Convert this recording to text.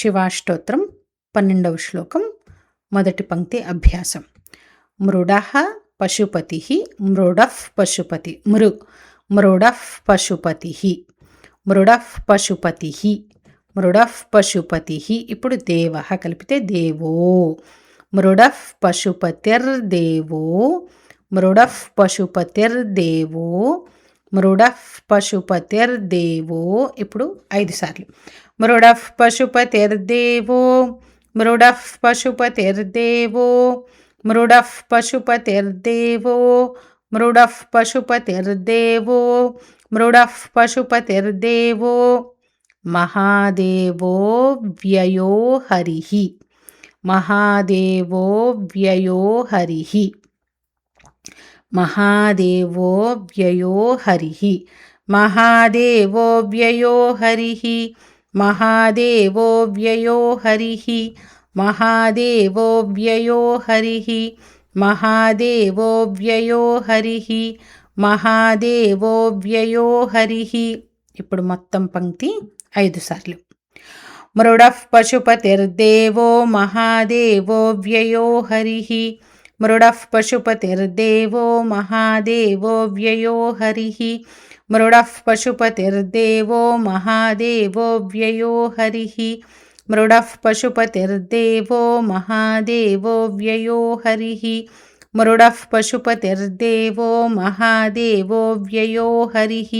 శివాష్టోత్రం 12వ శ్లోకం మొదటి పంక్తి అభ్యాసం. మృడః పశుపతిః మృడః పశుపతి మృడః పశుపతిః మృడః పశుపతిః మృడః పశుపతిః. ఇప్పుడు దేవః కలిపితే దేవో. మృడః పశుపతిర్దేవో మృడః పశుపతిర్దేవో మృడః పశుపతిర్దేవో. ఇప్పుడు 5 సార్లు. మృడః పశుపతిర్దేవో మృడః పశుపతిర్దేవో మృడః పశుపతిర్దేవో మృడః పశుపతిర్దేవో మృడః పశుపతిర్దేవో. మహాదేవో వ్యయో హరిః మహాదేవో వ్యయో హరిః మహాదేవో వ్యయో హరిః మహాదేవో వ్యయో హరిః మహాదేవో వ్యయో హరిః మహాదేవో వ్యయో హరిః మహాదేవో వ్యయో హరిః మహాదేవో వ్యయో హరిః. ఇప్పుడు మొత్తం పంక్తి 5 సార్లు. మృడః పశుపతిర్దేవో మహాదేవో వ్యయో హరిః మృడః పశుపతిర్దేవో మహాదేవో వ్యయో హరిః మృడః పశుపతిర్దేవో మహాదేవో వ్యయో హరిః మృడః పశుపతిర్దేవో మహాదేవో వ్యయో హరిః మృడః పశుపతిర్దేవో మహాదేవో వ్యయో హరిః.